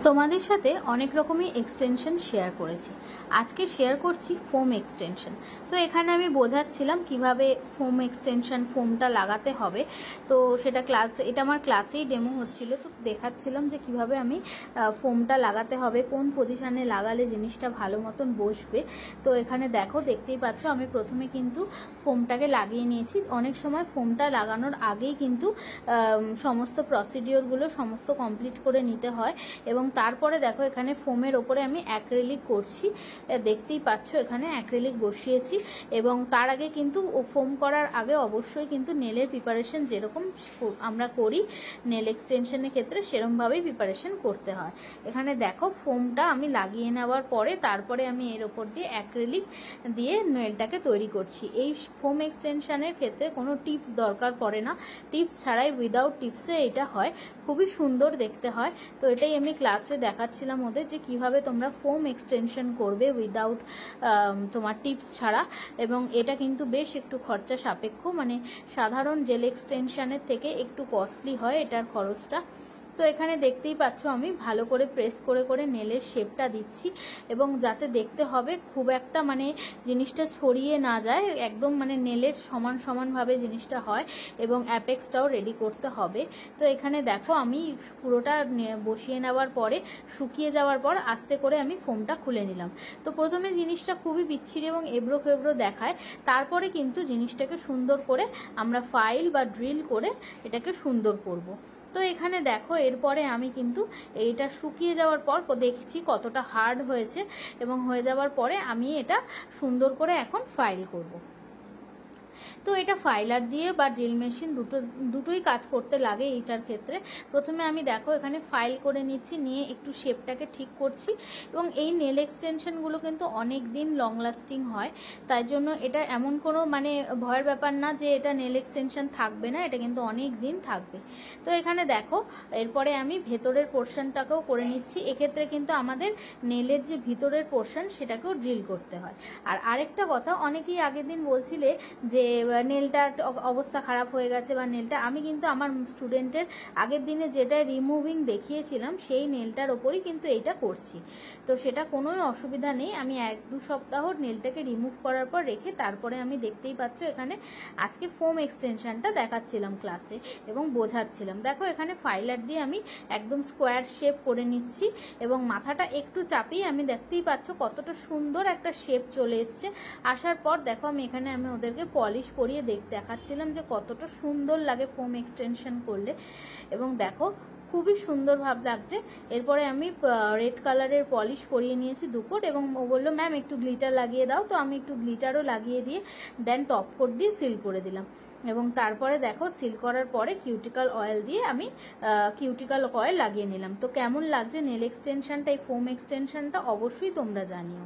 তোমাদের সাথে অনেক রকমই এক্সটেনশন শেয়ার করেছি। আজকে শেয়ার করছি ফোম এক্সটেনশন। তো এখানে আমি বোঝাচ্ছিলাম কিভাবে ফোম এক্সটেনশন ফোমটা লাগাতে হবে। তো সেটা এটা আমার ক্লাসেই ডেমো হচ্ছিল, তো দেখাচ্ছিলাম যে কিভাবে আমি ফোমটা লাগাতে হবে, কোন পজিশনে লাগালে জিনিসটা ভালো মতন বসবে। তো এখানে দেখতেই পাচ্ছ আমি প্রথমে কিন্তু ফোমটাকে লাগিয়ে নিয়েছি। অনেক সময় ফোমটা লাগানোর আগেই কিন্তু সমস্ত প্রসিডিওরগুলো সমস্ত কমপ্লিট করে নিতে হয় এবং তারপরে দেখো এখানে ফোমের ওপরে আমি অ্যাক্রিলিক করছি। দেখতেই পাচ্ছ এখানে অ্যাক্রিলিক বসিয়েছি এবং তার আগে কিন্তু ফোম করার আগে অবশ্যই কিন্তু নেলের প্রিপারেশন যেরকম আমরা করি নেল এক্সটেনশনের ক্ষেত্রে সেরকমভাবেই প্রিপারেশন করতে হয়। এখানে দেখো ফোমটা আমি লাগিয়ে নেওয়ার পরে তারপরে আমি এর ওপর দিয়ে অ্যাক্রিলিক দিয়ে নেলটাকে তৈরি করছি। এই ফোম এক্সটেনশনের ক্ষেত্রে কোনো টিপস দরকার পড়ে না, টিপস ছাড়াই উইদাউট টিপসে এটা হয়, খুবই সুন্দর দেখতে হয়। তো এটাই আমি ক্লাসে দেখাচ্ছিলাম ওদের যে কিভাবে তোমরা ফোম এক্সটেনশন করবে উইদাউট তোমার টিপস ছাড়া। এবং এটা কিন্তু বেশ একটু খরচা সাপেক্ষ, মানে সাধারণ জেল এক্সটেনশনের থেকে একটু কস্টলি হয় এটার খরচটা। তো এখানে দেখতেই পাচ্ছ আমি ভালো করে প্রেস করে করে নেলের শেপটা দিচ্ছি এবং যাতে দেখতে হবে খুব একটা মানে জিনিসটা ছড়িয়ে না যায়, একদম মানে নেলের সমান সমানভাবে জিনিসটা হয় এবং অ্যাপেক্সটাও রেডি করতে হবে। তো এখানে দেখো আমি পুরোটা বসিয়ে নেওয়ার পরে শুকিয়ে যাওয়ার পর আস্তে করে আমি ফোমটা খুলে নিলাম। তো প্রথমে জিনিসটা খুবই বিচ্ছিরি এবং এবড়ো খেবড়ো দেখায়, তারপরে কিন্তু জিনিসটাকে সুন্দর করে আমরা ফাইল বা ড্রিল করে এটাকে সুন্দর করব। তো এখানে দেখো এরপরে আমি কিন্তু এইটা শুকিয়ে যাওয়ার পর দেখছি কতটা হার্ড হয়েছে এবং হয়ে যাওয়ার পরে আমি এটা সুন্দর করে এখন ফাইল করব। তো এটা ফাইলার দিয়ে বা ড্রিল মেশিন দুটোই কাজ করতে লাগে এইটার ক্ষেত্রে। প্রথমে আমি দেখো এখানে ফাইল করে নিচ্ছি, নিয়ে একটু শেপটাকে ঠিক করছি এবং এই নেল এক্সটেনশনগুলো কিন্তু অনেক দিন লং লাস্টিং হয়, তাই জন্য এটা এমন কোনো মানে ভয়ের ব্যাপার না যে এটা নেল এক্সটেনশন থাকবে না, এটা কিন্তু অনেক দিন থাকবে। তো এখানে দেখো এরপরে আমি ভেতরের পোর্শনটাকেও করে নিচ্ছি। এক্ষেত্রে কিন্তু আমাদের নেলের যে ভিতরের পোর্শন সেটাকেও ড্রিল করতে হয়। আর আরেকটা কথা, অনেকেই আগের দিন বলছিলে যে নেলটার অবস্থা খারাপ হয়ে গেছে বা নেলটা, আমি কিন্তু আমার স্টুডেন্টের আগের দিনে যেটা রিমুভিং দেখিয়েছিলাম সেই নেলটার ওপরই কিন্তু এইটা করছি। তো সেটা কোনোই অসুবিধা নেই, আমি 1-2 সপ্তাহ নেলটাকে রিমুভ করার পর রেখে তারপরে আমি দেখতেই পাচ্ছ এখানে আজকে ফোম এক্সটেনশনটা দেখাচ্ছিলাম ক্লাসে এবং বোঝাচ্ছিলাম। দেখো এখানে ফাইলার দিয়ে আমি একদম স্কোয়ার শেপ করে নিচ্ছি এবং মাথাটা একটু চাপিয়ে আমি দেখতেই পাচ্ছ কতটা সুন্দর একটা শেপ চলে এসছে। আসার পর দেখো আমি এখানে ওদেরকে পলিশ পরিয়ে দেখাচ্ছিলাম যে কতটা সুন্দর লাগে ফোম এক্সটেনশন করলে এবং দেখো খুবই সুন্দর ভাব লাগছে। এরপরে আমি রেড কালারের পলিশ পরিয়ে নিয়েছি 2 কোট এবং ও বললো ম্যাম একটু গ্লিটার লাগিয়ে দাও, তো আমি একটু গ্লিটারও লাগিয়ে দিয়ে দেন টপ কোট দিয়ে সিল করে দিলাম এবং তারপরে দেখো সিল করার পরে কিউটিক্যাল অয়েল দিয়ে আমি কিউটিক্যাল অয়েল লাগিয়ে নিলাম। তো কেমন লাগছে নেল এক্সটেনশনটা, এই ফোম এক্সটেনশনটা অবশ্যই তোমরা জানিও।